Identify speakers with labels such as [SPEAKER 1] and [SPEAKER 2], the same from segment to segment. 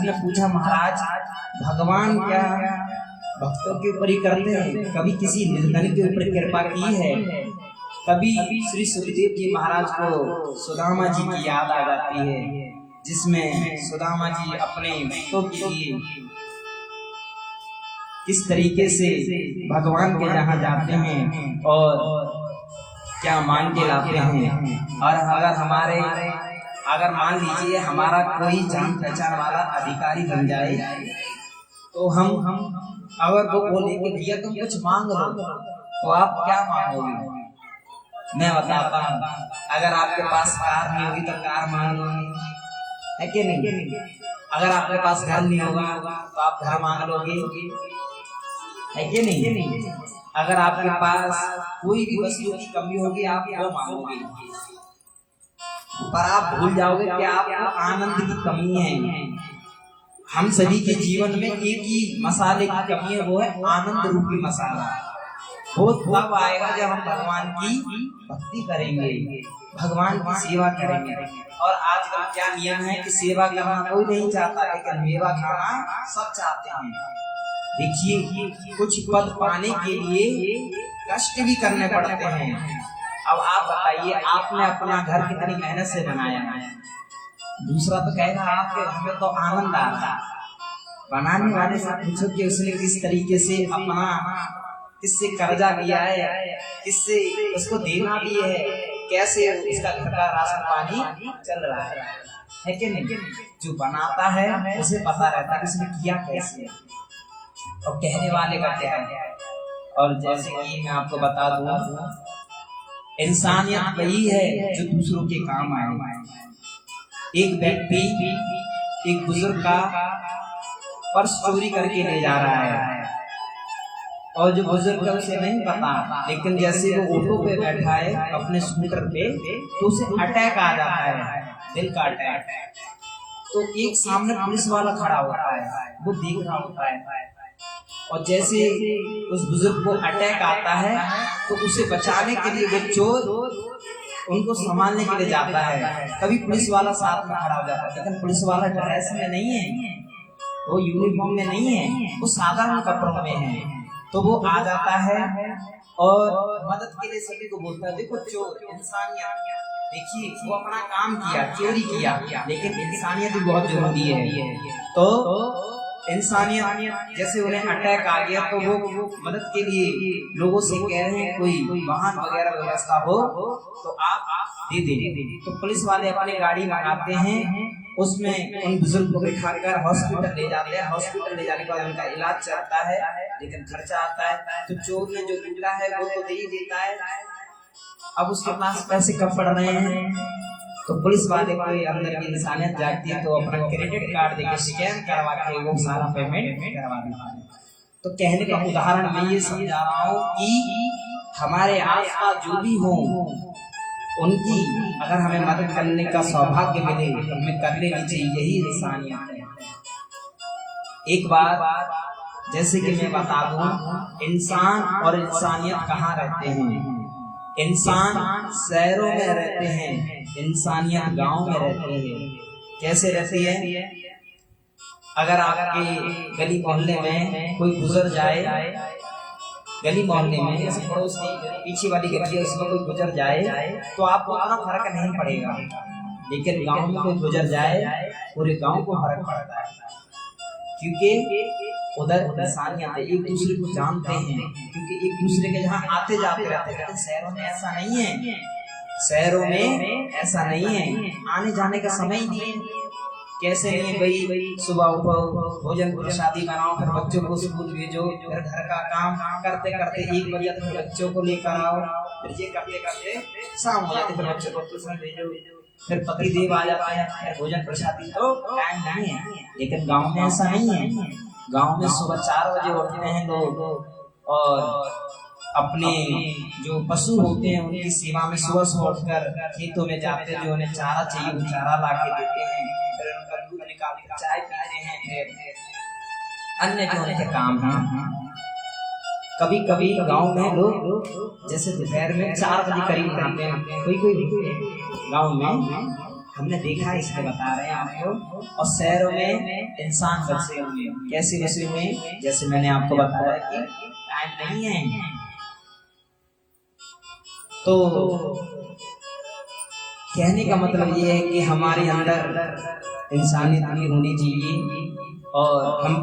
[SPEAKER 1] ने पूछा महाराज भगवान क्या भक्तों के ऊपर ही करते हैं, कभी किसी निर्धन के ऊपर कृपा की है? कभी श्री सुखदेव जी महाराज को सुदामा जी की याद आ जाती है, जिसमें सुदामा जी अपने भक्तों के लिए किस तरीके से भगवान के यहाँ जाते हैं और क्या मान के लाते हैं। और अगर मान लीजिए हमारा कोई जान पहचान वाला अधिकारी बन जाए तो हम अगर वो बोले कि भैया तुम कुछ मांग लो, तो आप क्या मांगोगे? मैं बताता हूँ, अगर आपके पास कार नहीं होगी तो कार मांग लोगे, है कि नहीं? अगर आपके पास घर नहीं होगा तो आप घर मांग लोगे, है कि नहीं? अगर आपके पास कोई भी वस्तु की कमी होगी आप वो मांगोगे, पर आप भूल जाओगे कि आपको आनंद की कमी है। हम सभी के जीवन में एक ही मसाले की कमी है, वो है आनंद रूपी मसाला। वो तब आएगा जब हम भगवान की भक्ति करेंगे, भगवान की सेवा करेंगे। और आजकल क्या नियम है कि सेवा करना कोई नहीं चाहता, लेकिन मेवा खाना सब चाहते हैं। देखिए कुछ पद पाने के लिए कष्ट भी करने पड़ते हैं। अब आप बताइए, आपने अपना घर कितनी मेहनत से बनाया है, दूसरा तो कहेगा आपके हमें तो आनंद आ रहा। बनाने वाले से पूछो कि उसने किस तरीके से अपना किससे कर्जा लिया है, किससे उसको देना भी है, कैसे उसका घर का राशन पानी चल रहा है कि नहीं? जो बनाता है उसे पता रहता है उसने किया कैसे, और कहने वाले का क्या है। और जैसे कि मैं आपको बता दूं, इंसानियत वही है जो दूसरों के काम आए। एक व्यक्ति एक बुजुर्ग का पर्स चोरी करके ले जा रहा है, और जो बुजुर्ग है उसे नहीं पता, लेकिन जैसे वो ऑटो पे बैठा है अपने स्कूटर पे, तो उसे अटैक आ जाता है, दिल का अटैक। तो एक सामने पुलिस वाला खड़ा होता है, वो देख रहा होता है, और जैसे उस बुजुर्ग को अटैक आता है तो उसे बचाने के लिए वो चोर उनको संभालने के लिए जाता है। तभी पुलिस वाला साथ में खड़ा हो जाता है, लेकिन पुलिस वाला ड्रेस में नहीं है, वो यूनिफॉर्म में नहीं है, वो साधारण कपड़ों में है। तो वो आ जाता है और मदद के लिए सभी को बोलता है, देखो चोर इंसानियत, देखिए वो अपना काम किया, चोरी किया, लेकिन इंसानियत भी बहुत जरूरी है। तो इंसानियत जैसे उन्हें अटैक आ गया तो वो मदद के लिए लोगों से कह रहे हैं कोई वाहन वगैरह व्यवस्था हो तो आप दे दें। तो पुलिस वाले अपनी गाड़ी मंगाते हैं, उसमें उन बुजुर्ग को बिठाकर हॉस्पिटल ले जाते हैं। हॉस्पिटल ले जाने के बाद उनका इलाज चलता है, लेकिन खर्चा आता है। तो चोर ने जो लूटा है वो तो दे ही देता है, अब उसके पास पैसे कम पड़ रहे हैं। तो पुलिस वाले कोई अंदर की इंसानियत जागती है तो अपना क्रेडिट कार्ड देके स्कैन करवा के वो सारा पेमेंट करवा देता है। तो कहने का उदाहरण मैं ये समझा रहा हूँ कि हमारे आसपास जो भी हो उनकी अगर हमें मदद करने का सौभाग्य मिले तो हमें कर लेनी चाहिए, यही इंसानियत है। एक बार जैसे कि मैं बता दूं, इंसान और इंसानियत कहाँ रहते हैं? इंसान शहरों में रहते हैं, इंसानियत गांव में रहती है। कैसे रहती है? अगर आपके गली मोहल्ले में कोई गुजर जाए, गली मोहल्ले में जैसे पड़ोस की पीछे वाली गली है उसमें कोई गुजर जाए तो आपको उतना फर्क नहीं पड़ेगा, लेकिन गांव में कोई गुजर जाए पूरे गांव को फर्क पड़ता है, क्योंकि उधर इंसानियत है, एक दूसरे को जानते हैं, क्योंकि एक दूसरे के जहाँ आते जाते रहते हैं। लेकिन शहरों में ऐसा नहीं है, शहरों में ऐसा नहीं है, आने जाने का समय ही नहीं है। कैसे नहीं भाई, सुबह उठो, भोजन प्रसादी बनाओ, फिर बच्चों को स्कूल भेजो, फिर घर का काम करते करते 1 बजे तक बच्चों को लेकर आओ, फिर ये करते करते शाम हो जाती, फिर बच्चों को ट्यूशन भेजो, फिर पति देव आ जाता है, फिर भोजन प्रसादी, तो टाइम नहीं है। लेकिन गाँव में ऐसा नहीं है। गांव में सुबह 4 बजे उठते हैं लोग और अपने जो पशु होते हैं उनकी सेवा में सुबह उठकर खेतों में जाते हैं, जो उन्हें चारा चाहिए वो चारा ला के देते हैं, फिर उनका दूध निकाल के चाय पीते हैं, फिर अन्य जो उनके काम हैं। कभी कभी गांव में लोग जैसे दोपहर में 4 बजे करीब आते हैं, कोई गांव में हमने देखा है, इसलिए बता रहे हैं आपको। और शहरों में इंसान बसे हुए, कैसे बसे हुए? जैसे मैंने आपको बताया कि टाइम नहीं है, तो कहने का मतलब ये है कि हमारे अंदर इंसानियत भी होनी चाहिए और हम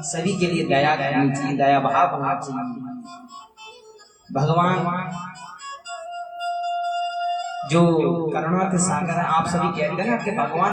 [SPEAKER 1] सभी के लिए दया करनी चाहिए, दया भाव होना चाहिए। भगवान जो करुणा के सागर हैं, आप सभी कहते हैं ना कि भगवान